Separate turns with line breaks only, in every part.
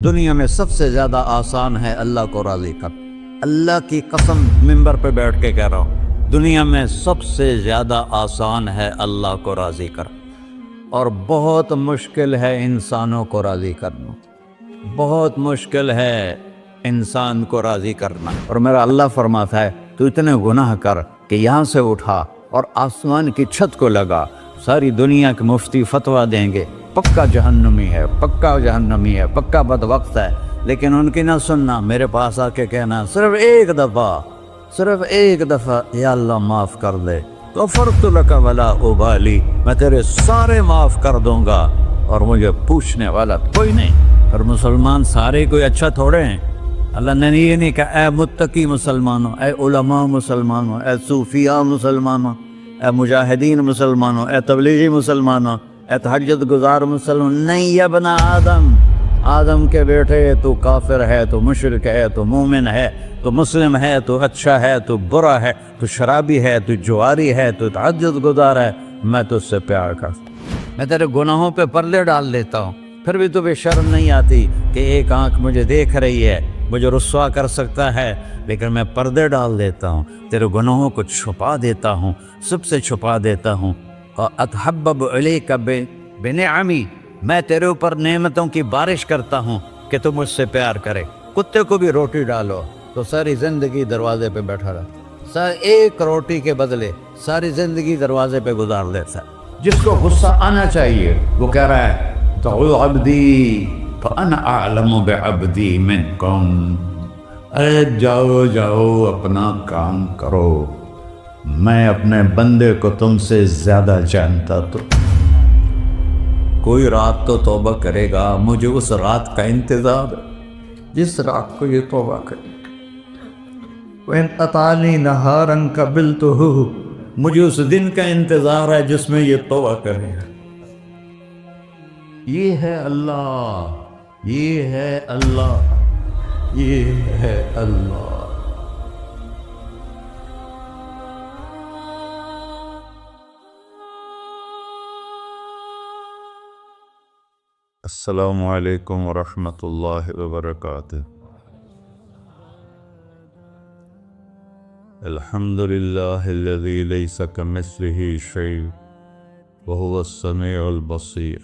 دنیا میں سب سے زیادہ آسان ہے اللہ کو راضی کر۔ اللہ کی قسم منبر پہ بیٹھ کے کہہ رہا ہوں، دنیا میں سب سے زیادہ آسان ہے اللہ کو راضی کر، اور بہت مشکل ہے انسانوں کو راضی کرنا، بہت مشکل ہے انسان کو راضی کرنا۔ اور میرا اللہ فرماتا ہے تو اتنے گناہ کر کہ یہاں سے اٹھا اور آسمان کی چھت کو لگا، ساری دنیا کے مفتی فتویٰ دیں گے پکا جہنمی ہے، پکا جہنمی ہے، پکا بدبخت ہے، لیکن ان کی نہ سننا، میرے پاس آ کے کہنا صرف ایک دفعہ یا اللہ معاف کر دے، غفرت لک ولا ابالی، میں تیرے سارے معاف کر دوں گا اور مجھے پوچھنے والا کوئی نہیں۔ اور مسلمان سارے کوئی اچھا تھوڑے ہیں، اللہ نے یہ نہیں کہا اے متقی مسلمانوں، اے علماء مسلمانوں، اے صوفیاء مسلمانوں، اے مجاہدین مسلمانوں، اے تبلیغی مسلمانوں، اے تہجد گزار مسلمان، نہیں یا ابن آدم کے بیٹے، تو کافر ہے، تو مشرک ہے، تو مومن ہے، تو مسلم ہے، تو اچھا ہے، تو برا ہے، تو شرابی ہے، تو جواری ہے، تو تہجد گزار ہے، میں تجھ سے پیار کرتا ہوں، میں تیرے گناہوں پہ پردے ڈال دیتا ہوں، پھر بھی تمہیں شرم نہیں آتی کہ ایک آنکھ مجھے دیکھ رہی ہے، مجھے رسوا کر سکتا ہے، لیکن میں پردے ڈال دیتا ہوں، تیرے گناہوں کو چھپا دیتا ہوں، سب سے چھپا دیتا ہوں۔ اتحبب علیک بنعمی، میں تیرے اوپر نعمتوں کی بارش کرتا ہوں کہ تم مجھ سے پیار کرے۔ کتے کو بھی روٹی ڈالو تو ساری زندگی دروازے پہ بیٹھا رہا، ایک روٹی کے بدلے ساری زندگی دروازے پہ گزار دیتا ہے۔ جس کو غصہ آنا چاہیے وہ کہہ رہا ہے تو عبدی فانا اعلم بعبدی منکم، اے جاؤ اپنا کام کرو، میں اپنے بندے کو تم سے زیادہ جانتا۔ تو کوئی رات تو توبہ کرے گا، مجھے اس رات کا انتظار ہے جس رات کو یہ توبہ کرے۔ وَإِنْ أَطَعَنِي نَهَارًا قَبِلْتُهُ، مجھے اس دن کا انتظار ہے جس میں یہ توبہ کرے گا۔ یہ ہے اللہ، یہ ہے اللہ، یہ ہے اللہ۔
السلام علیکم ورحمۃ اللہ وبرکاتہ۔ الحمد للہ الذی لیس کمثلہ شیء وہو السمیع البصیر،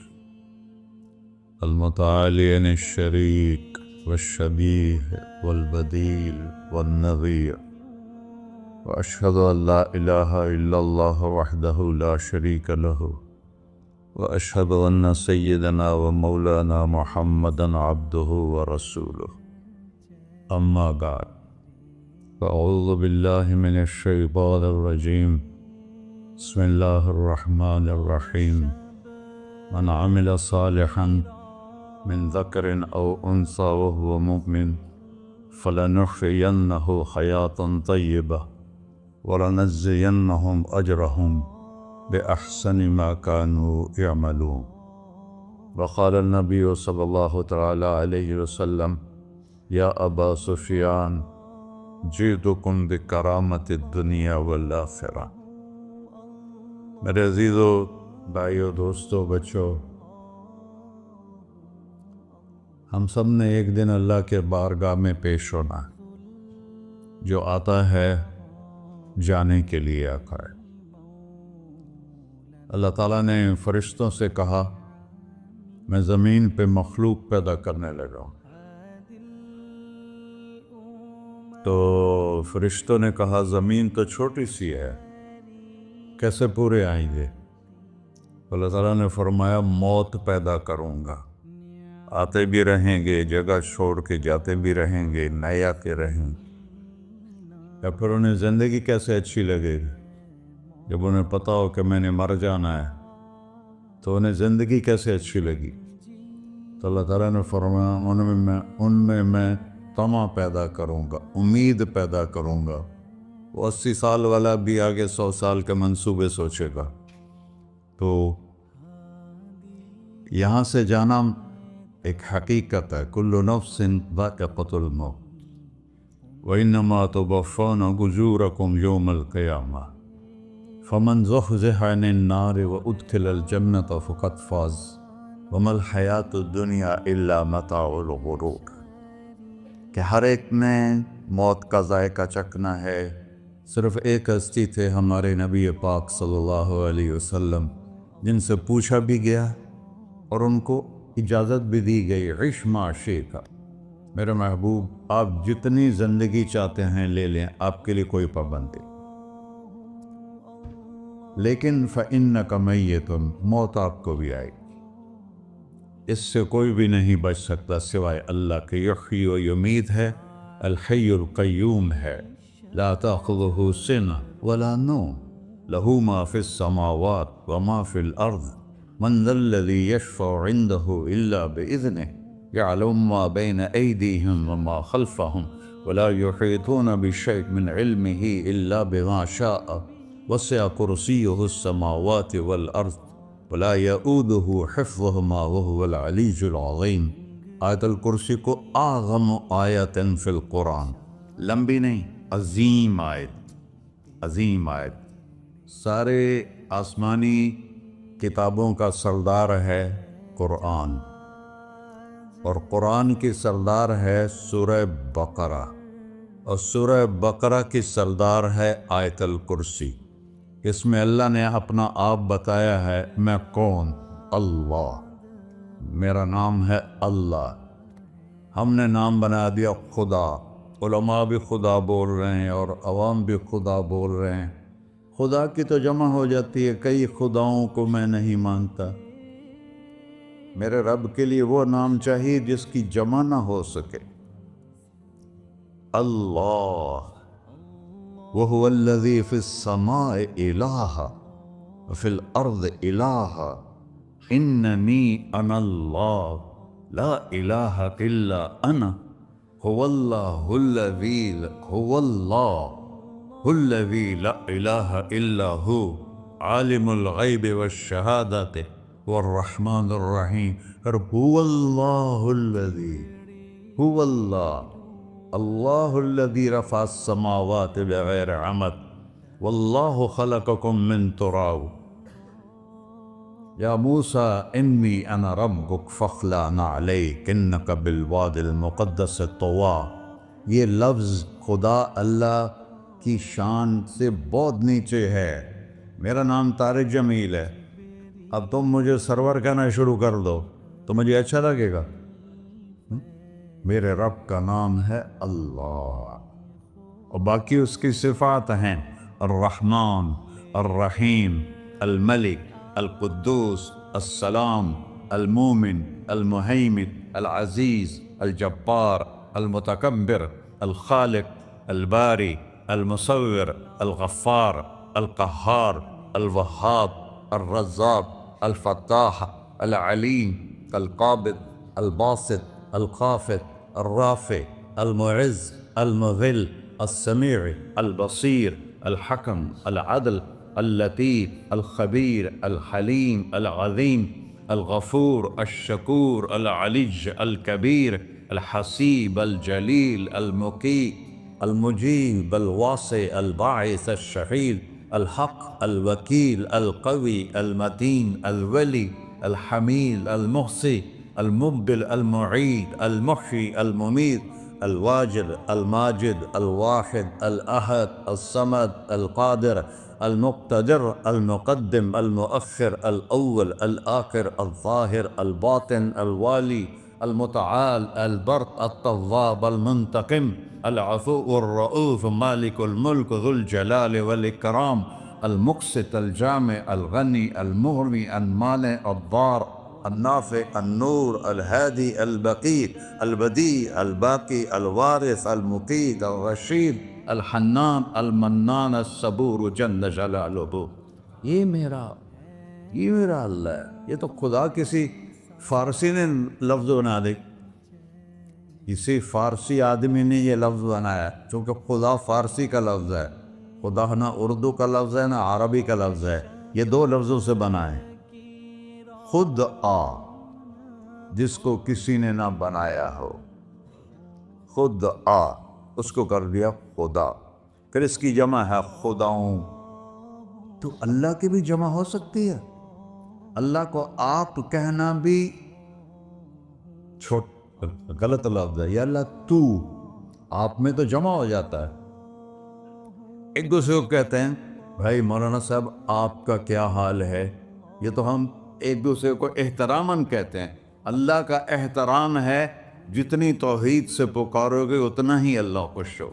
المتعالی عن الشریک والشبیہ والبدیل والنظیر، واشہد ان لا الہ الا اللہ وحدہ لا شریک لہ، واشہد ان سیدنا و مولانا محمدا عبدہ ورسولہ، اما بعد فاعوذ باللہ من الشیطان الرجیم، بسم اللہ الرحمن الرحیم، من عمل صالحا من ذکر او انثی وهو مؤمن فلنحیینہ حیاة طیبہ ولنجزینہم اجرہم بأحسن ما كانوا يعملون۔ وقال النبی صلی اللہ تعالی علیہ وسلم یا ابا سفیان جئتکم بکرامت الدنیا والآخرہ۔ میرے عزیزو، بھائیو، دوستو، بچو، ہم سب نے ایک دن اللہ کے بارگاہ میں پیش ہونا ہے۔ جو آتا ہے جانے کے لیے آتا ہے۔ اللہ تعالیٰ نے فرشتوں سے کہا میں زمین پہ مخلوق پیدا کرنے لگا ہوں، تو فرشتوں نے کہا زمین تو چھوٹی سی ہے، کیسے پورے آئیں گے؟ اللہ تعالیٰ نے فرمایا موت پیدا کروں گا، آتے بھی رہیں گے، جگہ چھوڑ کے جاتے بھی رہیں گے، نئے آتے رہیں گے۔ یا پھر انہیں زندگی کیسے اچھی لگے گی؟ جب انہیں پتا ہو کہ میں نے مر جانا ہے تو انہیں زندگی کیسے اچھی لگی؟ تو اللہ تعالیٰ نے فرمایا ان میں میں طمع پیدا کروں گا، امید پیدا کروں گا۔ وہ 80 سال والا بھی آگے 100 سال کے منصوبے سوچے گا۔ تو یہاں سے جانا ایک حقیقت ہے، کل نفس ذائقۃ الموت وانما توفون اجورکم یوم القیامہ، فمن زحزح عن النار وادخل الجنة فقد فاز وما الحیات الدنیا الا متاع الغرور، کہ ہر ایک نے موت کا ذائقہ چکھنا ہے۔ صرف ایک ہستی تھے ہمارے نبی پاک صلی اللہ علیہ وسلم، جن سے پوچھا بھی گیا اور ان کو اجازت بھی دی گئی، عش ما شئت، میرے محبوب آپ جتنی زندگی چاہتے ہیں لے لیں، آپ کے لیے کوئی پابندی، لیکن فإنک میت، موت آپ کو بھی آئے گی، اس سے کوئی بھی نہیں بچ سکتا سوائے اللہ کے۔ یحیی و یمیت ہے، الحی القیوم ہے، لا تأخذہ سنہ ولا نوم، لہ ما فی السماوات وما فی الارض، من ذا الذی یشفع عنده الا بإذنہ، یعلم ما بین ایدیہم وما خلفہم، ولا یحیطون بشیء من علمہ الا بما شاء، وسع کرسیہ السماوات والارض، ولا یؤودہ حفظہما وہو العلی العظیم۔ آیت الکرسی کو اعظم آیت فی القرآن، لمبی نہیں، عظیم آیت، عظیم آیت، سارے آسمانی کتابوں کا سردار ہے قرآن، اور قرآن کی سردار ہے سورہ بقرہ، اور سورہ بقرہ کی سردار ہے آیت الکرسی۔ اس میں اللہ نے اپنا آپ بتایا ہے، میں کون؟ اللہ، میرا نام ہے اللہ۔ ہم نے نام بنا دیا خدا، علماء بھی خدا بول رہے ہیں اور عوام بھی خدا بول رہے ہیں۔ خدا کی تو جمع ہو جاتی ہے، کئی خداؤں کو میں نہیں مانتا، میرے رب کے لیے وہ نام چاہیے جس کی جمع نہ ہو سکے۔ اللہ، وَهُوَ الَّذِي فِي السَّمَاءِ إِلَٰهٌ وَفِي الْأَرْضِ إِلَٰهٌ إِنَّنِي أَنَا اللَّهُ لَا إِلَٰهَ إِلَّا أَنَا هُوَ اللَّهُ الَّذِي لَا إِلَٰهَ إِلَّا هُوَ عَالِمُ الْغَيْبِ وَالشَّهَادَةِ وَالرَّحْمَٰنُ الرَّحِيمُ۔ هُوَ اللَّهُ الَّذِي، هُوَ اللہ، اللہ الذی رفع السماوات بغیر عمد، واللہ خلقکم من تراب، یا موسیٰ انی انا ربک فاخلع نعلیک انک بالوادی المقدس طویٰ۔ یہ لفظ خدا اللہ کی شان سے بہت نیچے ہے۔ میرا نام طارق جمیل ہے، اب تم مجھے سرور کہنا شروع کر دو تو مجھے اچھا لگے گا؟ میرے رب کا نام ہے اللہ، اور باقی اس کی صفات ہیں الرحمن، الرحیم، الملک، القدوس، السلام، المومن، المہیمن، العزیز، الجبار، المتکبر، الخالق، الباری، المصور، الغفار، القہار، الوہاب، الرزاق، الفتاح، العلیم، القابض، الباسط، الخافض، الرافع، المعز، المذل، السمیع، البصیر، الحکم، العدل، اللطیف، الخبیر، الحلیم، العظیم، الغفور، الشکور، العلی، الکبیر، الحسیب، الجلیل، المقیت، المجیب، الواسع، الباعث، الشہید، الحق، الوکیل، القوی، المتین، الولی، الحمید، المحصی، المبدل، المعید، المحیی، الممیت، الواجد، الماجد، الواحد، الأحد، الصمد، القادر، المقتدر، المقدم، المؤخر، الأول، الآخر، الظاهر، الباطن، الوالي، المتعال، البر، التواب، المنتقم، العفو، الرؤوف، مالك الملك، ذو الجلال والإكرام، المقسط، الجامع، الغني، المغني، المانع، الضار، النافع، النور، الهادي، البقي، البديع، الباقي، الوارث، المقيت، الرشيد، الحنان، المنان، الصبور جل جلالہ۔ یہ میرا اللہ ہے۔ یہ تو خدا کسی فارسی نے لفظ بنا دی، کسی فارسی آدمی نے یہ لفظ بنایا، چونکہ خدا فارسی کا لفظ ہے، خدا نہ اردو کا لفظ ہے نہ عربی کا لفظ ہے، یہ دو لفظوں سے بنا ہے۔ خود آ، جس کو کسی نے نہ بنایا ہو، خود آ، اس کو کر دیا خدا، پھر اس کی جمع ہے خداؤں۔ تو اللہ کی بھی جمع ہو سکتی ہے، اللہ کو آپ کہنا بھی چھوٹ غلط لفظ ہے، یا اللہ تو، آپ میں تو جمع ہو جاتا ہے۔ ایک دوسرے کو کہتے ہیں بھائی مولانا صاحب آپ کا کیا حال ہے، یہ تو ہم ایک دوسرے کو احتراماً کہتے ہیں۔ اللہ کا احترام ہے جتنی توحید سے پکارو گے اتنا ہی اللہ خوش ہو۔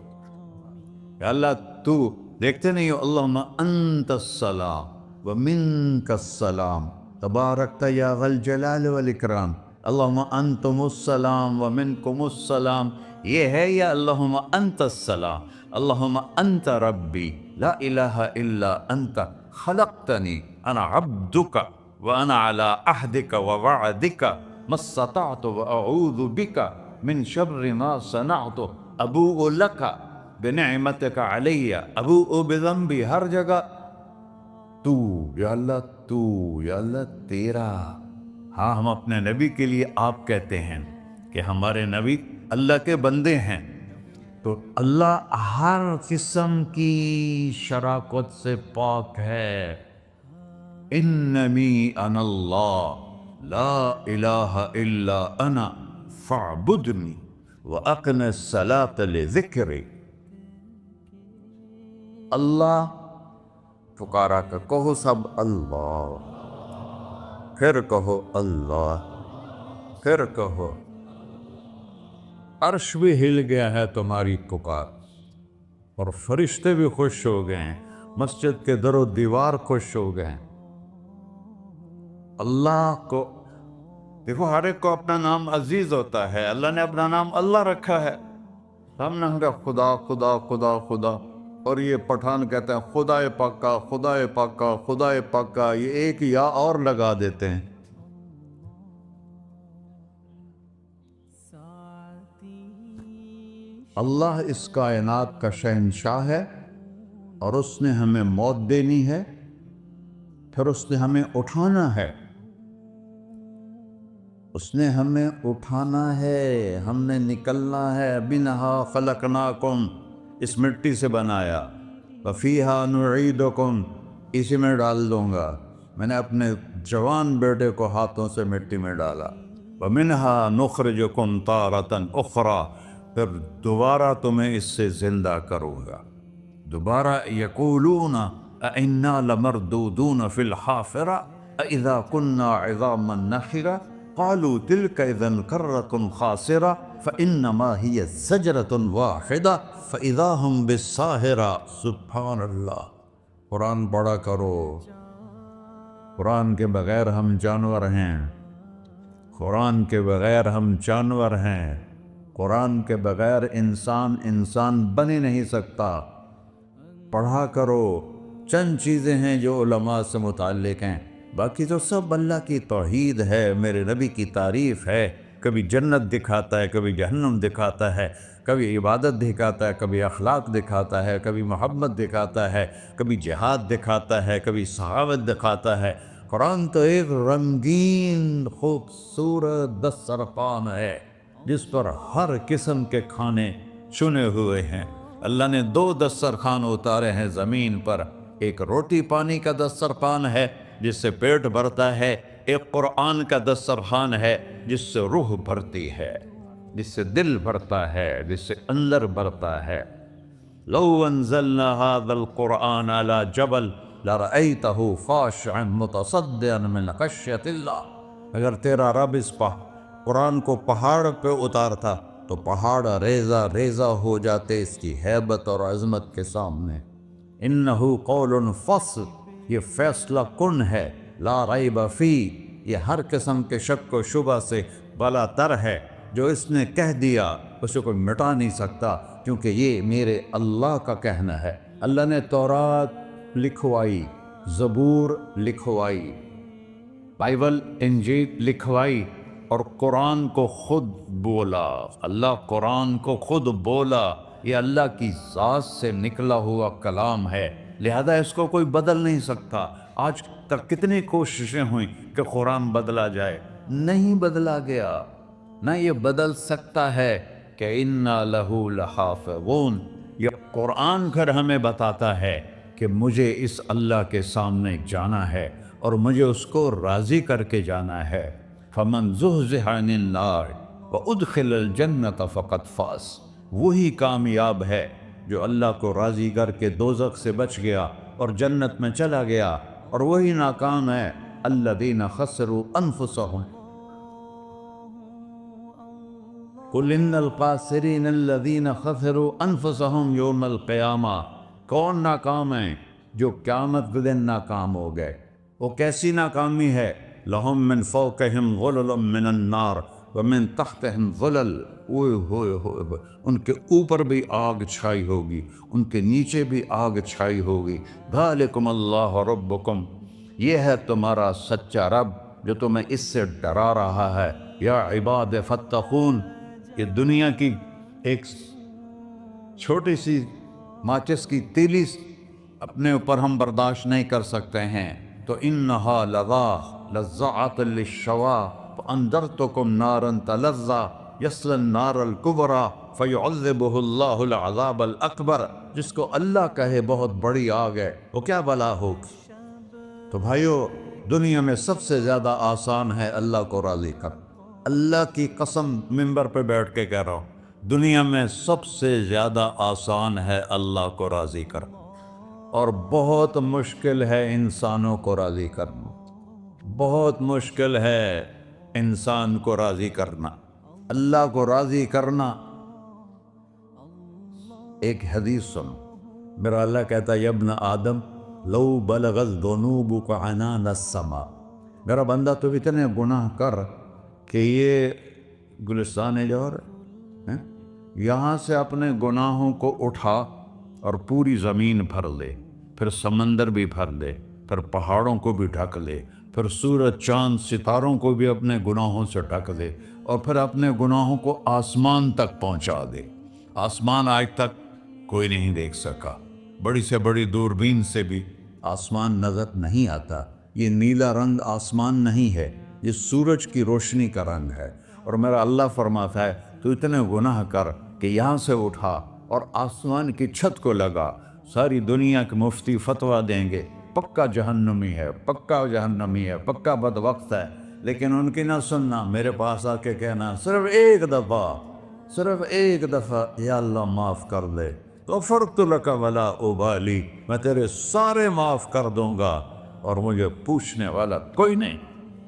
کہ اللہ تو، دیکھتے نہیں ہو اللہم انت السلام ومنک السلام تبارکت یا ذا الجلال والاکرام، اللہم انتم السلام ومنکم السلام، یہ ہے یا اللہم انت السلام، اللہم انت ربی لا الہ الا انت خلقتنی انا عبدک وانا علی عہدک ووعدک ما استطعت واعوذ بک من شر ما صنعت ابوء لک بنعمتک علی ابوء بذنبی، ہر جگہ تو، یا اللہ تو، یا اللہ تیرا۔ ہاں ہم اپنے نبی کے لیے آپ کہتے ہیں کہ ہمارے نبی اللہ کے بندے ہیں، تو اللہ ہر قسم کی شراکت سے پاک ہے۔ اننی انا اللہ لا الہ الا انا فاعبدنی واقم الصلاۃ لذکری۔ اللہ پکارا کر، کہو سب اللہ، پھر کہو اللہ، پھر کہو۔ عرش بھی ہل گیا ہے تمہاری پکار، اور فرشتے بھی خوش ہو گئے ہیں، مسجد کے در و دیوار خوش ہو گئے ہیں۔ اللہ کو دیکھو، ہر ایک کو اپنا نام عزیز ہوتا ہے، اللہ نے اپنا نام اللہ رکھا ہے۔ ہم نے کہا خدا خدا خدا خدا، اور یہ پٹھان کہتے ہیں خدا پاکا خدا پاکا خدا پاکا، یہ ایک یا اور لگا دیتے ہیں۔ اللہ اس کائنات کا شہنشاہ ہے، اور اس نے ہمیں موت دینی ہے، پھر اس نے ہمیں اٹھانا ہے، اس نے ہمیں اٹھانا ہے، ہم نے نکلنا ہے۔ منہا خلقناکم، اس مٹی سے بنایا، وفیہا نعیدکم، اسی میں ڈال دوں گا۔ میں نے اپنے جوان بیٹے کو ہاتھوں سے مٹی میں ڈالا۔ ومنہا نخرجکم تارۃ اخری، پھر دوبارہ تمہیں اس سے زندہ کروں گا۔ دوبارہ یقولون اَإِنَّا لَمَرْدُودُونَ فِي الْحَافِرَةِ أَإِذَا كُنَّا عِظَامًا نَخِرَةً قَالُوا تِلْكَ إِذًا كَرَّةٌ خَاسِرَةٌ فَإِنَّمَا هِيَ زَجْرَةٌ وَاحِدَةٌ فَإِذَا هُمْ بِالسَّاهِرَةِ۔ سبحان اللہ، قرآن پڑھا کرو۔ قرآن کے بغیر ہم جانور ہیں، قرآن کے بغیر ہم جانور ہیں، قرآن کے بغیر انسان بن ہی نہیں سکتا۔ پڑھا کرو۔ چند چیزیں ہیں جو علماء سے متعلق ہیں، باقی تو سب اللہ کی توحید ہے، میرے نبی کی تعریف ہے۔ کبھی جنت دکھاتا ہے، کبھی جہنم دکھاتا ہے، کبھی عبادت دکھاتا ہے، کبھی اخلاق دکھاتا ہے، کبھی محبت دکھاتا ہے، کبھی جہاد دکھاتا ہے، کبھی سخاوت دکھاتا ہے۔ قرآن تو ایک رنگین خوبصورت دسترخوان ہے جس پر ہر قسم کے کھانے چنے ہوئے ہیں۔ اللہ نے 2 دسترخوان اتارے ہیں زمین پر، ایک روٹی پانی کا دسترخوان ہے جس سے پیٹ بھرتا ہے، ایک قرآن کا دسترخوان ہے جس سے روح بھرتی ہے، جس سے دل بھرتا ہے، جس سے اندر بھرتا ہے۔ لو انزلنا هذا القرآن على جبل لرأيته خاشعا متصدعا من خشية اللہ، اگر تیرا رب اس قرآن کو پہاڑ پہ اتارتا تو پہاڑ ریزہ ریزہ ہو جاتے اس کی ہیبت اور عظمت کے سامنے۔ انہو قول فصل، یہ فیصلہ کن ہے، لا ریب فی، یہ ہر قسم کے شک و شبہ سے بلا تر ہے۔ جو اس نے کہہ دیا اسے کوئی مٹا نہیں سکتا، کیونکہ یہ میرے اللہ کا کہنا ہے۔ اللہ نے تورات لکھوائی، زبور لکھوائی، بائبل انجیل لکھوائی، اور قرآن کو خود بولا۔ اللہ قرآن کو خود بولا، یہ اللہ کی ذات سے نکلا ہوا کلام ہے، لہذا اس کو کوئی بدل نہیں سکتا۔ آج تک کتنی کوششیں ہوئیں کہ قرآن بدلا جائے، نہیں بدلا گیا، نہ یہ بدل سکتا ہے کہ اِنَّا لَهُ لَحَافِظُونَ۔ یہ قرآن پھر ہمیں بتاتا ہے کہ مجھے اس اللہ کے سامنے جانا ہے اور مجھے اس کو راضی کر کے جانا ہے۔ فَمَنْ زُحْزِحَ عَنِ النَّارِ وَأُدْخِلَ الْجَنَّةَ فَقَدْ فَازَ، وہی کامیاب ہے جو اللہ کو راضی کر کے دوزخ سے بچ گیا اور جنت میں چلا گیا، اور وہی ناکام ہے الَّذِينَ خَسِرُوا أَنفُسَهُمْ قُلْ إِنَّ الْخَاسِرِينَ الَّذِينَ خَسِرُوا أَنفُسَهُمْ يَوْمَ الْقِيَامَةِ، کون ناکام ہیں؟ جو قیامت کے دن ناکام ہو گئے۔ وہ کیسی ناکامی ہے؟ لَهُم مِّن فَوْقِهِمْ ظُلُلٌ مِّنَ النَّارِ وَمِن تَحْتِهِمْ ظُلَلٌ، اوئے ہوئے ہوئے، ان کے اوپر بھی آگ چھائی ہوگی، ان کے نیچے بھی آگ چھائی ہوگی۔ ذَلِكُمُ اللَّهُ رَبُّكُمْ، یہ ہے تمہارا سچا رب جو تمہیں اس سے ڈرا رہا ہے۔ یا عباد فاتقون، یہ دنیا کی ایک چھوٹی سی ماچس کی تیلی اپنے اوپر ہم برداشت نہیں کر سکتے ہیں، تو انہا لظیٰ لذعۃ للشوا فانذرتکم نارا تلظیٰ یصلی النار الکبریٰ فیعذبہ اللہ العذاب الاکبر، جس کو اللہ کہے بہت بڑی آگ ہے وہ کیا بلا ہوگی۔ تو بھائیو، دنیا میں سب سے زیادہ آسان ہے اللہ کو راضی کر، اللہ کی قسم منبر پہ بیٹھ کے کہہ رہا ہوں، دنیا میں سب سے زیادہ آسان ہے اللہ کو راضی کر، اور بہت مشکل ہے انسانوں کو راضی کرنا، بہت مشکل ہے انسان کو راضی کرنا۔ اللہ کو راضی کرنا، ایک حدیث سنو، میرا اللہ کہتا ہے یا ابن آدم لو بلغت ذنوبک عنان السماء، میرا بندہ تو اتنے گناہ کر کہ یہ گلستان جوہر ہے، یہاں سے اپنے گناہوں کو اٹھا اور پوری زمین بھر لے، پھر سمندر بھی بھر لے، پھر پہاڑوں کو بھی ڈھک لے، پھر سورج چاند ستاروں کو بھی اپنے گناہوں سے ڈھک دے، اور پھر اپنے گناہوں کو آسمان تک پہنچا دے۔ آسمان آج تک کوئی نہیں دیکھ سکا، بڑی سے بڑی دوربین سے بھی آسمان نظر نہیں آتا۔ یہ نیلا رنگ آسمان نہیں ہے، یہ سورج کی روشنی کا رنگ ہے۔ اور میرا اللہ فرماتا ہے تو اتنے گناہ کر کہ یہاں سے اٹھا اور آسمان کی چھت کو لگا، ساری دنیا کے مفتی فتویٰ دیں گے پکا جہنمی ہے، پکا جہنمی ہے، پکا بدبخت ہے، لیکن ان کی نہ سننا، میرے پاس آ کے کہنا صرف ایک دفعہ یا اللہ معاف کر دے، غفرت لک ولا ابالی، میں تیرے سارے معاف کر دوں گا اور مجھے پوچھنے والا کوئی نہیں۔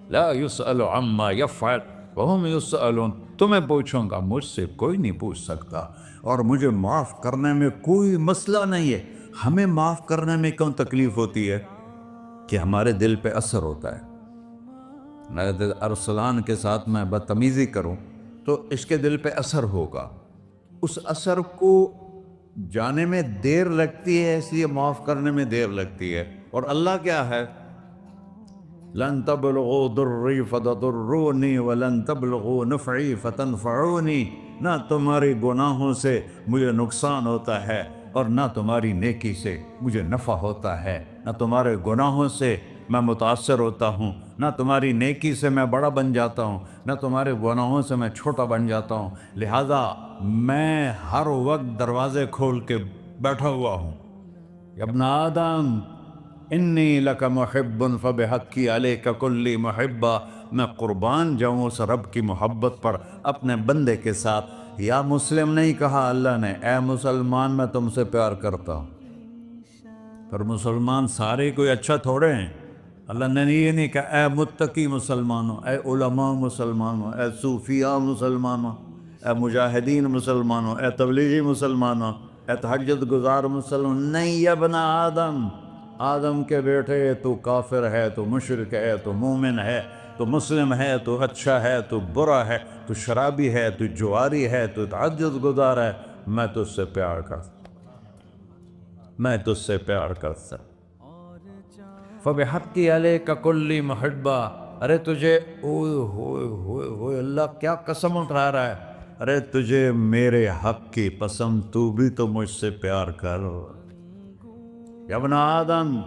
لا یسأل عما یفعل وہم یسألون، تمہیں پوچھوں گا، مجھ سے کوئی نہیں پوچھ سکتا، اور مجھے معاف کرنے میں کوئی مسئلہ نہیں ہے۔ ہمیں معاف کرنے میں کیوں تکلیف ہوتی ہے؟ کہ ہمارے دل پہ اثر ہوتا ہے۔ میں ارسلان کے ساتھ میں بدتمیزی کروں تو اس کے دل پہ اثر ہوگا، اس اثر کو جانے میں دیر لگتی ہے، اس لیے معاف کرنے میں دیر لگتی ہے۔ اور اللہ کیا ہے؟ لن تبلغوا ضری فتضرونی ولن تبلغوا نفعی فتنفعونی، نہ تمہاری گناہوں سے مجھے نقصان ہوتا ہے اور نہ تمہاری نیکی سے مجھے نفع ہوتا ہے، نہ تمہارے گناہوں سے میں متاثر ہوتا ہوں، نہ تمہاری نیکی سے میں بڑا بن جاتا ہوں، نہ تمہارے گناہوں سے میں چھوٹا بن جاتا ہوں، لہذا میں ہر وقت دروازے کھول کے بیٹھا ہوا ہوں۔ یا ابن آدم انی لک محب فبحقی علیک کلی محبہ، میں قربان جاؤں اس رب کی محبت پر اپنے بندے کے ساتھ۔ یا مسلم نہیں کہا اللہ نے، اے مسلمان میں تم سے پیار کرتا ہوں۔ پر مسلمان سارے کوئی اچھا تھوڑے ہیں، اللہ نے یہ نہیں کہا اے متقی مسلمانوں، اے علماء مسلمانوں، اے صوفیاء مسلمانوں، اے مجاہدین مسلمانوں، اے تبلیغی مسلمانوں، اے تہجد گزار مسلمان، نہیں یا ابن آدم، آدم کے بیٹے، تو کافر ہے، تو مشرک ہے، تو مومن ہے، تو مسلم ہے، تو اچھا ہے، تو برا ہے، تو شرابی ہے، تو جواری ہے، تو تہجد گزار ہے، میں تجھ سے پیار کرتا، میں تجھ سے پیار کرتا۔ فبحقی علیک کلی محبہ، ارے تجھے اوئے ہوئے ہوئے ہوئے، اللہ کیا قسم اٹھا رہا ہے، ارے تجھے میرے حق کی قسم، تو بھی تو مجھ سے پیار کر۔ یا ابن آدم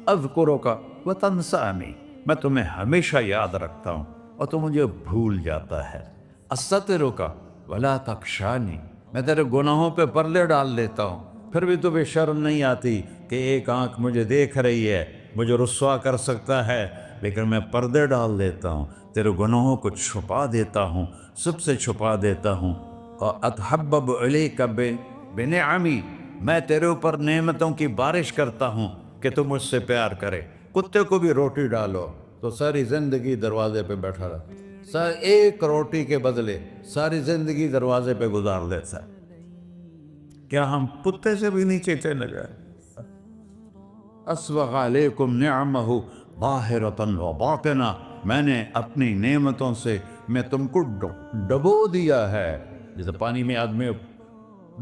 اذکرک وتنسانی، میں تمہیں ہمیشہ یاد رکھتا ہوں اور تو مجھے بھول جاتا ہے۔ استترک ولا تخشانی، میں تیرے گناہوں پہ پردے ڈال دیتا ہوں، پھر بھی تمہیں شرم نہیں آتی کہ ایک آنکھ مجھے دیکھ رہی ہے، مجھے رسوا کر سکتا ہے، لیکن میں پردے ڈال دیتا ہوں تیرے گناہوں کو چھپا دیتا ہوں، سب سے چھپا دیتا ہوں. اور اتحبب علیک بنعمی، میں تیرے اوپر نعمتوں کی بارش کرتا ہوں کہ تم مجھ سے پیار کرے. کتے کو بھی روٹی ڈالو تو ساری زندگی دروازے پہ بیٹھا رہا، ایک روٹی کے بدلے ساری زندگی دروازے پہ گزار دیتا ہے. کیا ہم کتے سے بھی نیچے چلے گئے؟ اسبغ علیکم نعمہ ظاہرۃ و باطنہ، میں نے اپنی نعمتوں سے میں تم کو ڈبو دیا ہے. جیسے پانی میں آدمی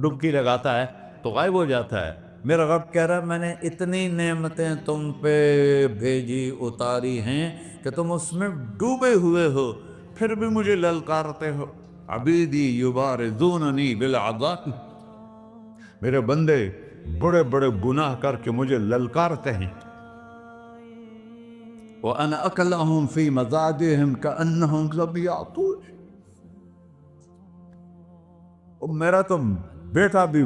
ڈبکی لگاتا ہے تو غائب ہو جاتا ہے. میرا رب کہہ رہا ہے میں نے اتنی نعمتیں تم پہ بھیجی اتاری ہیں کہ تم اس میں ڈوبے ہوئے ہو، پھر بھی مجھے للکارتے ہو. عبیدی یبارزوننی بالعذاب، میرے بندے بڑے بڑے گناہ کر کے مجھے للکارتے ہیں. وَأَنَا أَكْلَهُمْ فِي مَزَاجِهِمْ كَأَنَّهُمْ لَمْ يَعْطُونِ، میرا تو بیٹا بھی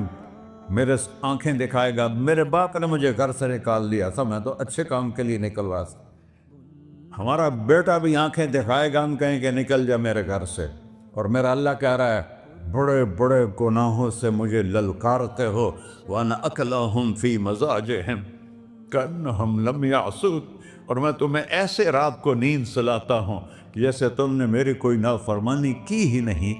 میرے آنکھیں دکھائے گا. میرے باپ نے مجھے گھر سے نکال دیا تھا، میں تو اچھے کام کے لیے نکل رہا تھا. ہمارا بیٹا بھی آنکھیں دکھائے گا، ہم کہیں کہ نکل جا میرے گھر سے. اور میرا اللہ کہہ رہا ہے بڑے بڑے گناہوں سے مجھے للکارتے ہو. وَأَنَا أَكْلَهُمْ فِي مَزَاجِهِمْ كَأَنَّهُمْ لَمْ يَعْصُونِ، اور میں تمہیں ایسے رات کو نیند سلاتا ہوں کہ جیسے تم نے میری کوئی نافرمانی کی ہی نہیں.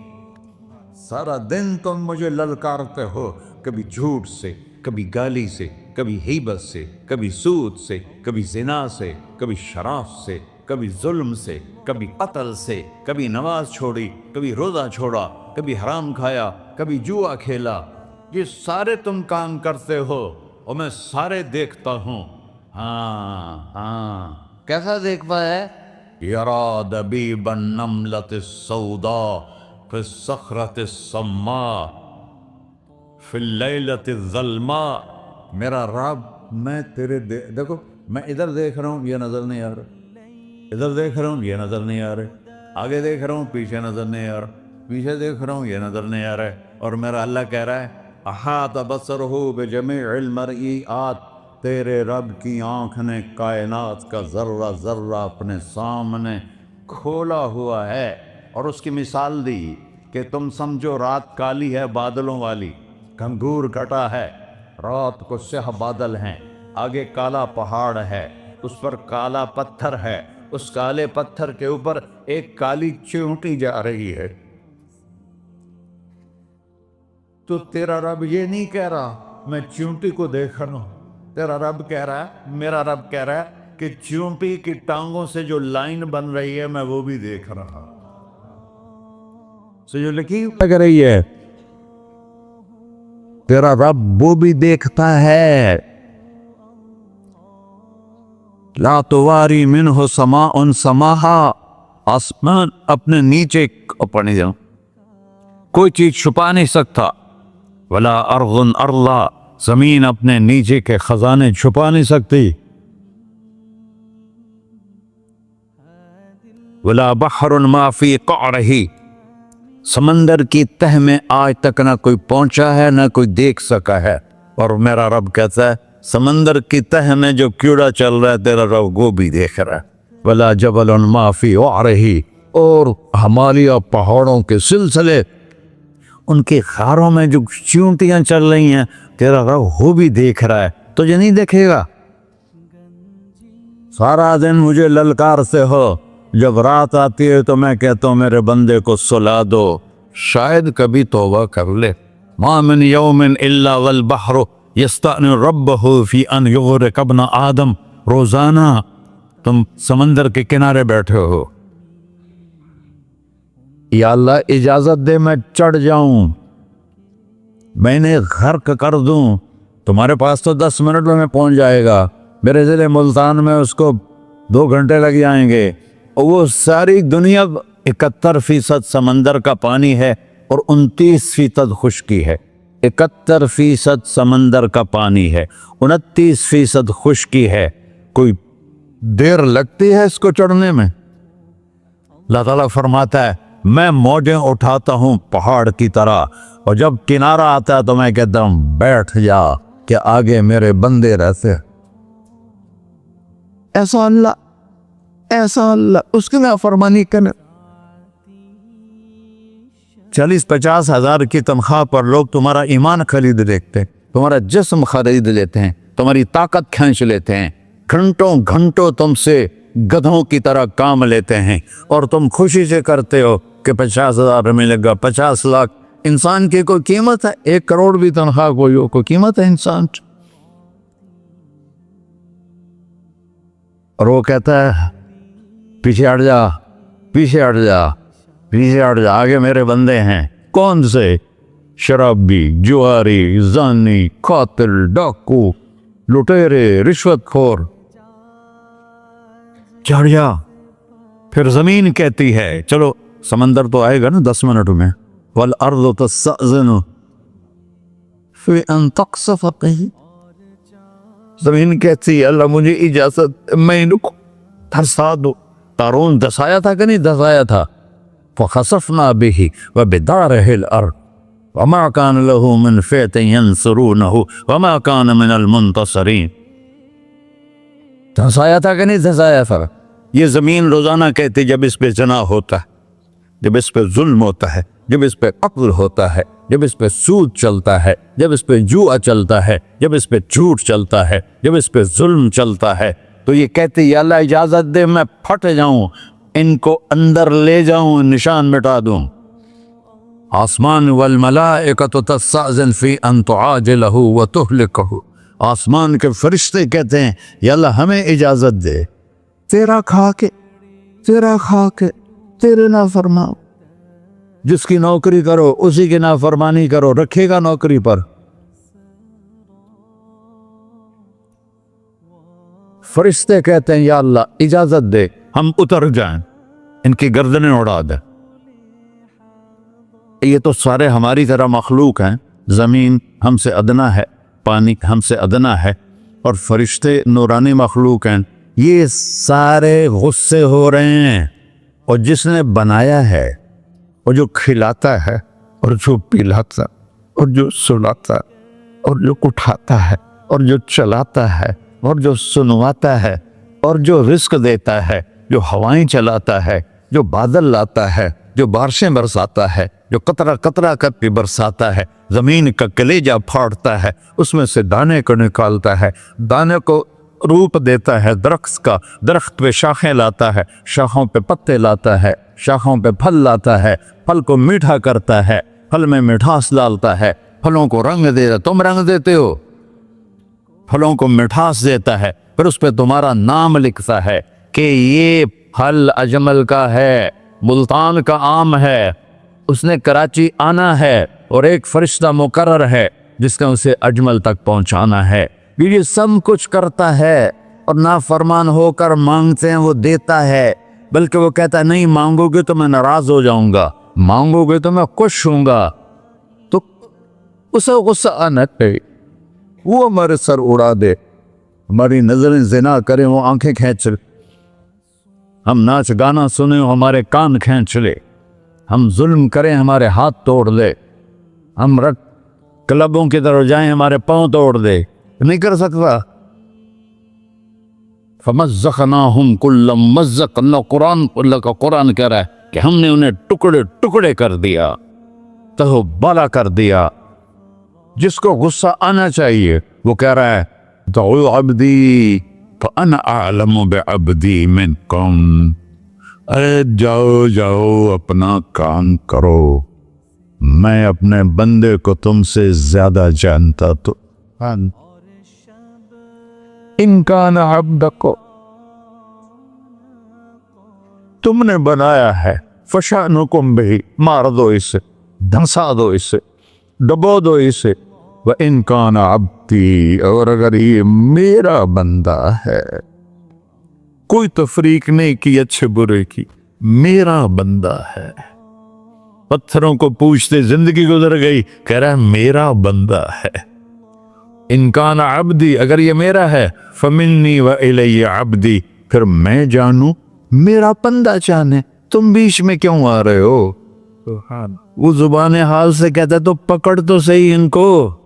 سارا دن تم مجھے للکارتے ہو، کبھی جھوٹ سے، کبھی گالی سے، کبھی غیبت سے، کبھی سود سے، کبھی زنا سے، کبھی شراب سے، کبھی ظلم سے، کبھی قتل سے، کبھی نماز چھوڑی، کبھی روزہ چھوڑا، کبھی حرام کھایا، کبھی جوا کھیلا. یہ سارے تم کام کرتے ہو اور میں سارے دیکھتا ہوں. ہاں کیسا دیکھتا ہے؟ یرا دبیب النملۃ السوداء فی الصخرۃ الصماء فی اللیلۃ الظلماء. میرا رب میں تیرے دیکھو، میں ادھر دیکھ رہا ہوں یہ نظر نہیں آ رہا، ادھر دیکھ رہا ہوں یہ نظر نہیں آ رہا، آگے دیکھ رہا ہوں پیچھے نظر نہیں آ رہا، پیچھے دیکھ رہا ہوں یہ نظر نہیں آ رہا ہے. اور میرا اللہ کہہ رہا ہے احاط بصرہ بجمیع المرئیات، تیرے رب کی آنکھ نے کائنات کا ذرہ ذرہ اپنے سامنے کھولا ہوا ہے. اور اس کی مثال دی کہ تم سمجھو رات کالی ہے بادلوں والی، گھنگور گھٹا ہے، رات کو سیاہ بادل ہیں، آگے کالا پہاڑ ہے، اس پر کالا پتھر ہے، اس کالے پتھر کے اوپر ایک کالی چیونٹی جا رہی ہے. تو تیرا رب یہ نہیں کہہ رہا میں چیونٹی کو دیکھ رہا ہوں، تیرا رب کہہ رہا ہے، میرا رب کہہ رہا ہے کہ چیونٹی کی ٹانگوں سے جو لائن بن رہی ہے میں وہ بھی دیکھ رہا ہوں. جو لکیر لگ رہی ہے تیرا رب وہ بھی دیکھتا ہے. لا تواری منہ سماء سماہا، آسمان اپنے نیچے پڑھنے جاؤں کوئی چیز چھپا نہیں سکتا. ولا ارض ارضا، زمین اپنے نیچے کے خزانے چھپا نہیں سکتی. ولا بحر ما فی قعرہ، سمندر کی تہ میں آج تک نہ کوئی پہنچا ہے نہ کوئی دیکھ سکا ہے. اور میرا رب کہتا ہے سمندر کی تہ میں جو کیڑا چل رہا ہے تیرا رب وہ بھی دیکھ رہا ہے. ولا جبل ما فی وعرہ، اور ہمالیہ پہاڑوں کے سلسلے ان کے خاروں میں جو چیونٹیاں چل رہی ہیں تیرا رب وہ بھی دیکھ رہا ہے. تجھے نہیں دیکھے گا؟ سارا دن مجھے للکار سے ہو، جب رات آتی ہے تو میں کہتا ہوں میرے بندے کو سلا دو، شاید کبھی توبہ کر لے. ما من یوم الا والبحر یستأذن ربہ فی ان یغرق ابن آدم. روزانہ تم سمندر کے کنارے بیٹھے ہو، یا اللہ اجازت دے میں چڑھ جاؤں، میں نے غرق کر دوں. تمہارے پاس تو 10 منٹ میں پہنچ جائے گا، میرے ضلع ملتان میں اس کو 2 گھنٹے لگ جائیں گے. اور وہ ساری دنیا 71% سمندر کا پانی ہے اور 29% خشکی ہے. 71% سمندر کا پانی ہے، 29% خشکی ہے. کوئی دیر لگتی ہے اس کو چڑھنے میں؟ اللہ تعالیٰ فرماتا ہے میں موجیں اٹھاتا ہوں پہاڑ کی طرح، اور جب کنارہ آتا ہے تو میں کہتا ہوں بیٹھ جا کہ آگے میرے بندے رہتے. ایسا اللہ ایسا اللہ اس کی نافرمانی کرنا. 40-50 ہزار کی تنخواہ پر لوگ تمہارا ایمان خرید لیتے ہیں, تمہارا جسم خرید لیتے ہیں, تمہاری طاقت کھینچ لیتے ہیں, گھنٹوں گھنٹوں تم سے گدھوں کی طرح کام لیتے ہیں, اور تم خوشی سے کرتے ہو کہ 50,000 ملے گا, 50 لاکھ. انسان کی کوئی قیمت ہے؟ 1 کروڑ بھی تنخواہ کوئی قیمت ہے انسان؟ اور وہ کہتا ہے پیچھے ہٹ جا, پیچھے ہٹ جا, پیچھے ہٹ جا, آگے میرے بندے ہیں. کون سے؟ شرابی, جواری, زانی, قاتل, ڈاکو, لٹیرے, رشوت خور. چڑھ جا. پھر زمین کہتی ہے چلو سمندر تو آئے گا نا 10 منٹ میں. والارض تستأذن فی ان تقصف قیل. زمین کہتی ہے اللہ مجھے اجازت, میں ان کو دھسا دو. قارون دھسایا تھا کہ نہیں دھسایا تھا؟ فخسفنا به وبداره الارض وما كان له من فئة ينصرونه وما كان من المنتصرين. دھسایا تھا کہ نہیں دھسایا تھا؟ یہ زمین روزانہ کہتی جب اس پہ زنا ہوتا ہے, جب اس پہ ظلم ہوتا ہے, جب اس پہ قتل ہوتا ہے, جب اس پہ سود چلتا ہے, جب اس پہ جوا چلتا ہے, جب اس پہ جھوٹ چلتا ہے, جب اس پہ ظلم چلتا ہے, تو یہ کہتے یا اللہ اجازت دے میں پھٹ جاؤں, ان کو اندر لے جاؤں, نشان مٹا دوں. آسمان والملائکۃ تستأذن فی ان تعاجلہ وتہلکہ. آسمان کے فرشتے کہتے ہیں یا اللہ ہمیں اجازت دے, تیرا کھا کے تیرے نافرمان. جس کی نوکری کرو اسی کی نافرمانی کرو, رکھے گا نوکری پر. فرشتے کہتے ہیں یا اللہ اجازت دے ہم اتر جائیں, ان کی گردنیں اڑا دیں. یہ تو سارے ہماری طرح مخلوق ہیں. زمین ہم سے ادنا ہے, پانی ہم سے ادنا ہے, اور فرشتے نورانی مخلوق ہیں. یہ سارے غصے ہو رہے ہیں, اور جس نے بنایا ہے, اور جو کھلاتا ہے, اور جو پلاتا, اور جو سلاتا, اور جو اٹھاتا ہے, اور جو چلاتا ہے, اور جو سنواتا ہے, اور جو رزق دیتا ہے, جو ہوائیں چلاتا ہے, جو بادل لاتا ہے, جو بارشیں برساتا ہے, جو قطرہ قطرہ کر کے برساتا ہے, زمین کا کلیجہ پھاڑتا ہے, اس میں سے دانے کو نکالتا ہے, دانے کو روپ دیتا ہے درخت کا, درخت پہ شاخیں لاتا ہے, شاخوں پہ پتے لاتا ہے, شاخوں پہ پھل لاتا ہے, پھل کو میٹھا کرتا ہے, پھل میں مٹھاس ڈالتا ہے, پھلوں کو رنگ دیتا. تم رنگ دیتے ہو, پھلوں کو مٹھاس دیتا ہے, پھر اس پہ تمہارا نام لکھتا ہے کہ یہ پھل اجمل کا ہے, ملتان کا آم ہے, اس نے کراچی آنا ہے, اور ایک فرشتہ مقرر ہے جس نے اسے اجمل تک پہنچانا ہے. یہ سب کچھ کرتا ہے, اور نافرمان ہو کر مانگتے ہیں وہ دیتا ہے, بلکہ وہ کہتا ہے نہیں مانگو گے تو میں ناراض ہو جاؤں گا, مانگو گے تو میں خوش ہوں گا. تو اسے غصہ آنا چاہیے, وہ ہمارے سر اڑا دے, ہماری نظریں زنا کریں وہ آنکھیں کھینچ لے, ہم ناچ گانا سنیں ہمارے کان کھینچ لے, ہم ظلم کریں ہمارے ہاتھ توڑ دے, ہم رٹ کلبوں کی طرف جائیں ہمارے پاؤں توڑ دے. نہیں کر سکتا. فَمَزَّقْنَاهُمْ كُلَّ مُمَزَّقٍ. اللہ کا قرآن کہہ رہا ہے کہ ہم نے انہیں ٹکڑے ٹکڑے کر دیا, تہو بالا کر دیا. جس کو غصہ آنا چاہیے وہ کہہ رہا ہے دعوا عبدی فانا اعلم بعبدی منکم. ارے جاؤ جاؤ اپنا کام کرو, میں اپنے بندے کو تم سے زیادہ جانتا. تو ان کان عبدک, تم نے بنایا ہے, فشانکم بہی, مار دو اسے, دھنسا دو اسے, ڈبو دو اسے. وَإِن كَانَ عَبْدِي, اور اگر یہ میرا بندہ ہے, کوئی تفریق نہیں کی اچھے برے کی, میرا بندہ ہے. پتھروں کو پوچھتے زندگی گزر گئی, کہہ رہا ہے میرا بندہ ہے. ان کان عبدی, اگر یہ میرا ہے, فمنی والی عبدی, پھر میں جانوں میرا بندہ جانے, تم بیچ میں کیوں آ رہے ہو؟ وہ زبان حال سے کہتا ہے تو پکڑ تو صحیح ان کو.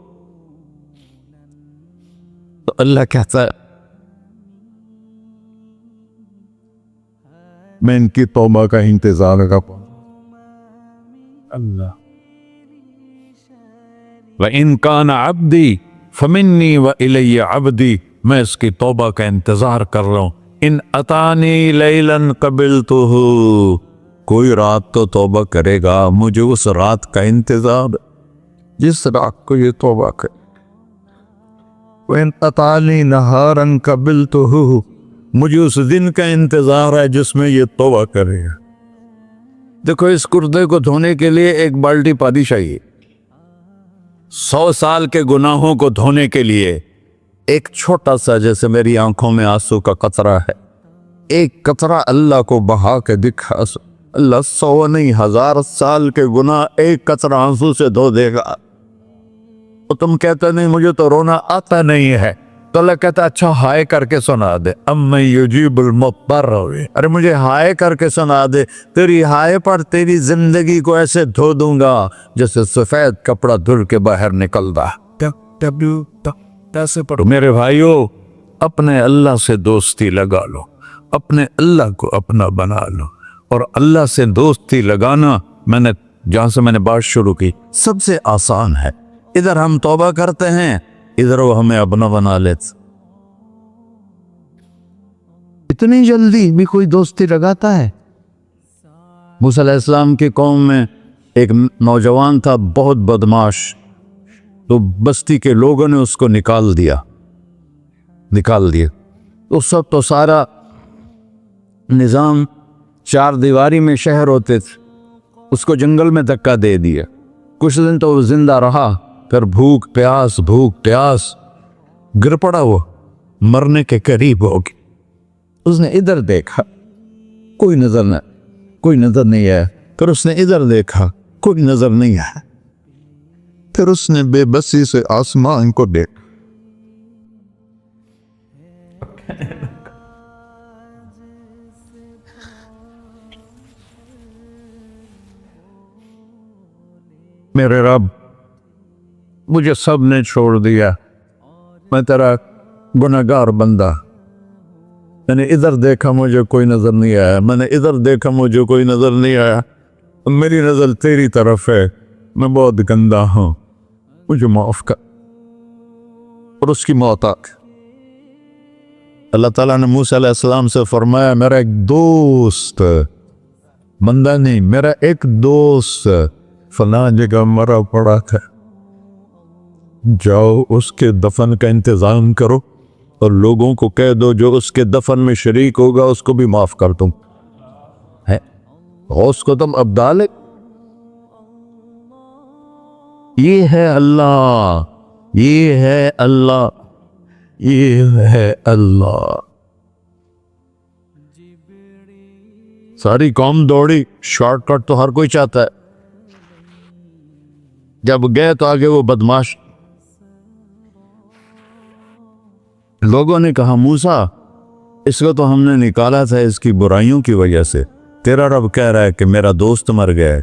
تو اللہ کہتا ہے میں ان کی توبہ کا انتظار کروں. اللہ
وَإِن كَانَ عَبْدِي فَمِنِّي وَإِلَيَّ عَبْدِي، میں اس کی توبہ کا انتظار کر رہا ہوں. ان اتانی لیلاً قبلتہ، کوئی رات تو توبہ کرے گا، مجھے اس رات کا انتظار
جس رات کو یہ توبہ کرے. وَإِنْ أَطَانِي نَهَارًا قَبِلْتُهُ،
مجھے اس دن کا انتظار ہے جس میں یہ توبہ کرے گا. دیکھو اس کردے کو دھونے کے لیے ایک بالٹی پانی چاہیے. 100 سال کے گناہوں کو دھونے کے لیے ایک چھوٹا سا، جیسے میری آنکھوں میں آنسو کا قطرہ ہے، ایک قطرہ اللہ کو بہا کے دکھا. اللہ 100 نہیں 1000 سال کے گناہ ایک قطرہ آنسو سے دھو دے گا. تو تم کہتے نہیں مجھے تو رونا آتا نہیں ہے، تو اللہ کہتا اچھا ہائے کر کے سنا دے. اَمَّن يُجِيبُ الْمُضْطَرَّ، ارے مجھے ہائے کر کے سنا دے. تیری ہائے پر تیری زندگی کو ایسے دھو دوں گا جیسے سفید کپڑا دھل کے باہر نکلتا. میرے بھائیو، اپنے اللہ سے دوستی لگا لو، اپنے اللہ کو اپنا بنا لو. اور اللہ سے دوستی لگانا، جہاں سے میں نے بات شروع کی، سب سے آسان ہے. ادھر ہم توبہ کرتے ہیں، ادھر وہ ہمیں اپنا بنا لیتے. اتنی جلدی بھی کوئی دوستی لگاتا ہے؟ موسیٰ علیہ السلام کی قوم میں ایک نوجوان تھا بہت بدماش، تو بستی کے لوگوں نے اس کو نکال دیا. اس وقت تو سارا نظام 4 دیواری میں شہر ہوتے تھے، اس کو جنگل میں دھکا دے دیا. کچھ دن تو وہ زندہ رہا، پھر بھوک پیاس گر پڑا، وہ مرنے کے قریب ہو گیا. اس نے ادھر دیکھا، کوئی نظر نہیں آیا. پھر اس نے ادھر دیکھا، کوئی نظر نہیں آیا.
پھر اس نے بے بسی سے آسمان کو دیکھا.
میرے رب، مجھے سب نے چھوڑ دیا، میں تیرا گناہگار بندہ. میں نے ادھر دیکھا مجھے کوئی نظر نہیں آیا، میں نے ادھر دیکھا مجھے کوئی نظر نہیں آیا. میری نظر تیری طرف ہے، میں بہت گندا ہوں، مجھے معاف کر. اور اس کی موت آ گئی. اللہ تعالیٰ نے موسیٰ علیہ السلام سے فرمایا میرا ایک دوست، بندہ نہیں، میرا ایک دوست فلاں جگہ مرا پڑا تھا، جاؤ اس کے دفن کا انتظام کرو اور لوگوں کو کہہ دو جو اس کے دفن میں شریک ہوگا اس کو بھی معاف کر دوں. غوث کو تم ابدال. یہ ہے اللہ، یہ ہے اللہ، یہ ہے اللہ. ساری قوم دوڑی، شارٹ کٹ تو ہر کوئی چاہتا ہے. جب گئے تو آگے وہ بدماش. لوگوں نے کہا موسیٰ اس کو تو ہم نے نکالا تھا اس کی برائیوں کی وجہ سے، تیرا رب کہہ رہا ہے کہ میرا دوست مر گیا ہے.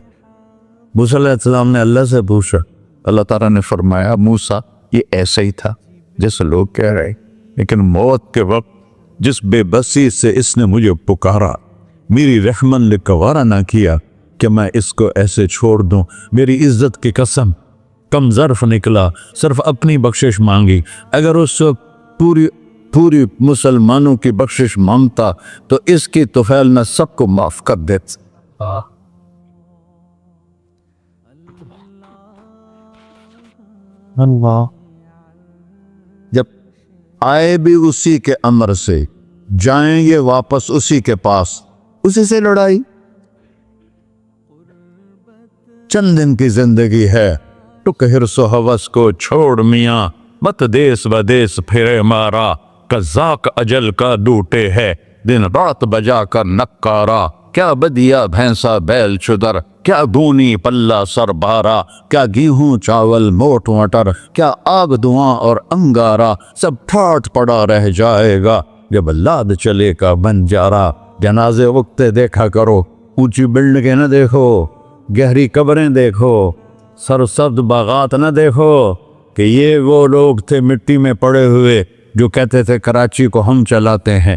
موسیٰ علیہ السلام نے اللہ سے پوچھا، اللہ تعالیٰ نے فرمایا موسیٰ یہ ایسا ہی تھا جیسے لوگ کہہ رہے، لیکن موت کے وقت جس بے بسی سے اس نے مجھے پکارا، میری رحمن نے گوارا نہ کیا کہ میں اس کو ایسے چھوڑ دوں. میری عزت کی قسم، کم ظرف نکلا، صرف اپنی بخشش مانگی. اگر اس پوری مسلمانوں کی بخشش مانگتا تو اس کی طفیل میں سب کو معاف کر دیتا. اللہ جب آئے بھی اسی کے امر سے، جائیں گے واپس اسی کے پاس، اسی سے لڑائی. چند دن کی زندگی ہے، ٹک حرص و ہوس کو چھوڑ میاں، مت دیس بدیس پھرے مارا. قزاق اجل کا ڈوٹے ہے، دن رات بجا کر نکارا. کیا بدیا بھینسا بیل چدر، کیا گونی پلہ سر بارا. کیا گیہوں چاول موٹ مٹر، کیا آگ دھواں اور انگارا. سب ٹھاٹ پڑا رہ جائے گا جب لاد چلے کا بنجارا. جنازے اگتے دیکھا کرو، اونچی بلڈنگیں نہ دیکھو، گہری قبریں دیکھو، سرسبز باغات نہ دیکھو کہ یہ وہ لوگ تھے مٹی میں پڑے ہوئے جو کہتے تھے کراچی کو ہم چلاتے ہیں.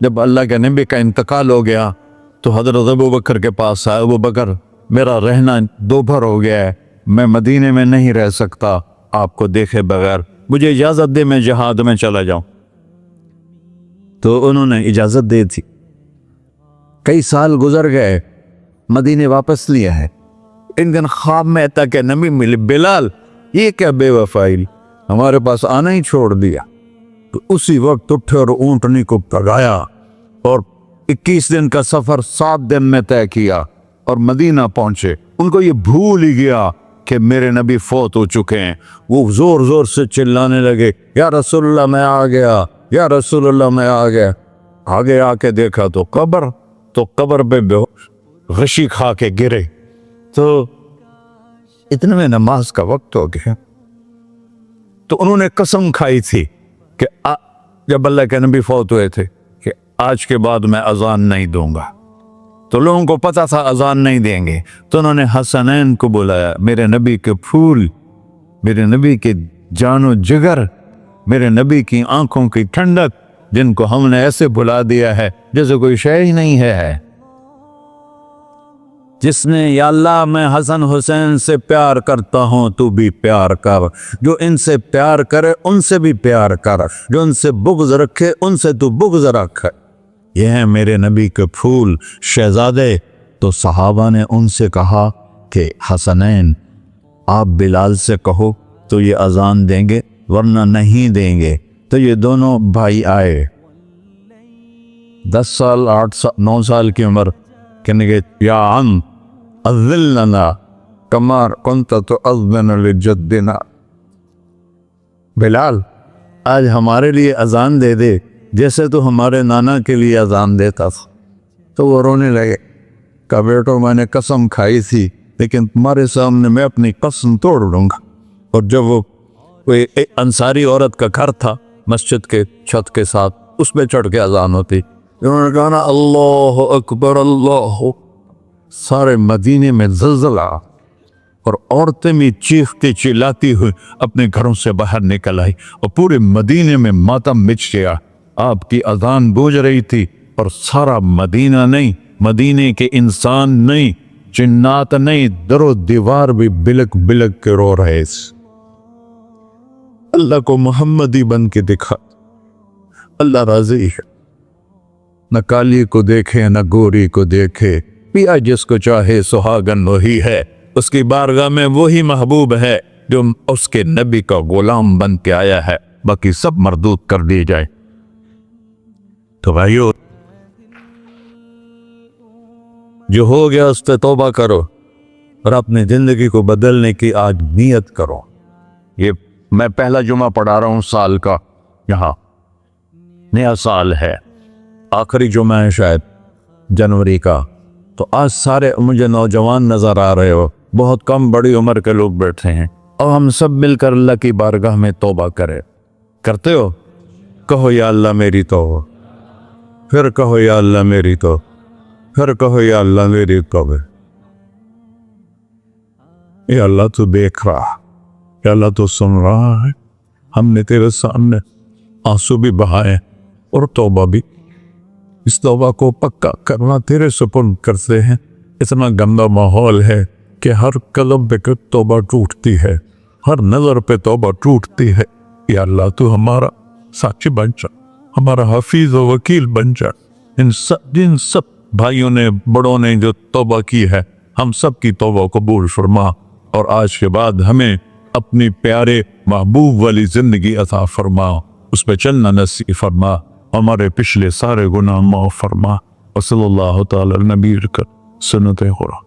جب اللہ کے نبی کا انتقال ہو گیا تو حضرت ابو بکر کے پاس آیا، ابو بکر میرا رہنا دوپہر ہو گیا ہے، میں مدینے میں نہیں رہ سکتا آپ کو دیکھے بغیر، مجھے اجازت دے میں جہاد میں چلا جاؤں۔ تو انہوں نے اجازت دے تھی۔ کئی سال گزر گئے، مدینے واپس لیا ہے۔ ایک دن خواب میں تک نبی ملے، بلال یہ کیا بے وفائی، ہمارے پاس آنا ہی چھوڑ دیا۔ تو اسی وقت اٹھے اور اونٹنی کو پگایا اور 21 دن کا سفر 7 دن میں طے کیا اور مدینہ پہنچے۔ ان کو یہ بھول ہی گیا کہ میرے نبی فوت ہو چکے ہیں۔ وہ زور زور سے چلانے لگے، یا رسول اللہ میں آ گیا، یا رسول اللہ میں آ گیا۔ آگے آ کے دیکھا تو قبر پہ غشی کھا کے گرے۔ تو اتنے میں نماز کا وقت ہو گیا۔ تو انہوں نے قسم کھائی تھی کہ جب اللہ کے نبی فوت ہوئے تھے کہ آج کے بعد میں اذان نہیں دوں گا۔ تو لوگوں کو پتا تھا اذان نہیں دیں گے، تو انہوں نے حسنین کو بلایا، میرے نبی کے پھول، میرے نبی کے جان و جگر، میرے نبی کی آنکھوں کی ٹھنڈک، جن کو ہم نے ایسے بلا دیا ہے جیسے کوئی شے ہی نہیں ہے۔ جس نے یا اللہ میں حسن حسین سے پیار کرتا ہوں تو بھی پیار کر، جو ان سے پیار کرے ان سے بھی پیار کر، جو ان سے بغض رکھے ان سے تو بغض رکھ۔ یہ ہیں میرے نبی کے پھول شہزادے۔ تو صحابہ نے ان سے کہا کہ حسنین آپ بلال سے کہو تو یہ اذان دیں گے، ورنہ نہیں دیں گے۔ تو یہ دونوں بھائی آئے، 10 سال 8 سال 9 سال کی عمر، کہنے گے یا عم اذن لنا کما کنت تؤذن لجدنا، بلال آج ہمارے لیے اذان دے دے جیسے تو ہمارے نانا کے لیے اذان دیتا تھا۔ تو وہ رونے لگے، کہا بیٹو میں نے قسم کھائی تھی لیکن تمہارے سامنے میں اپنی قسم توڑ لوں گا۔ اور جب وہ کوئی انصاری عورت کا گھر تھا مسجد کے چھت کے ساتھ، اس پہ چڑھ کے اذان ہوتی، انہوں نے کہا نا اللہ اکبر اللہ، سارے مدینے میں زلزلہ، اور عورتیں بھی چیختی چلاتی ہوئی اپنے گھروں سے باہر نکل آئی، اور پورے مدینے میں ماتم مچ گیا۔ آپ کی اذان گونج رہی تھی اور سارا مدینہ نہیں، مدینے کے انسان نہیں، جنات نہیں، در و دیوار بھی بلک بلک کے رو رہے۔ اللہ کو محمدی بن کے دکھا، اللہ راضی ہے، نہ کالی کو دیکھے نہ گوری کو دیکھے، پیا جس کو چاہے سہاگن وہی ہے، اس کی بارگاہ میں وہی محبوب ہے جو اس کے نبی کا غلام بن کے آیا ہے، باقی سب مردود کر دی جائے۔ تو بھائیو جو ہو گیا اس سے توبہ کرو اور اپنی زندگی کو بدلنے کی آج نیت کرو۔ یہ میں پہلا جمعہ پڑھا رہا ہوں سال کا، یہاں نیا سال ہے، آخری جمعہ ہے شاید جنوری کا۔ تو آج سارے مجھے نوجوان نظر آ رہے ہو، بہت کم بڑی عمر کے لوگ بیٹھے ہیں، اور ہم سب مل کر اللہ کی بارگاہ میں توبہ کرتے ہو؟ کہو یا اللہ میری توبہ، پھر کہو یا اللہ میری توبہ، پھر کہو یا اللہ میری توبہ۔ یا اللہ تو دیکھ رہا، یا اللہ تو سن رہا ہے، ہم نے تیرے سامنے آنسو بھی بہائے اور توبہ بھی، اس توبہ کو پکا کرنا تیرے سپرد کرتے ہیں۔ اتنا گندا ماحول ہے کہ ہر قلب پہ توبہ ٹوٹتی ہے، ہر نظر پہ توبہ ٹوٹتی ہے۔ یا اللہ تو ہمارا ساتھی بن جا، ہمارا حفیظ و وکیل بن جا۔ جن سب بھائیوں نے بڑوں نے جو توبہ کی ہے، ہم سب کی توبہ قبول فرما، اور آج کے بعد ہمیں اپنی پیارے محبوب والی زندگی عطا فرما، اس پہ چلنا نصیب فرما، ہمارے پچھلے سارے گناہ معاف فرما۔ وصلی اللہ تعالی نبی کر سنت خورا۔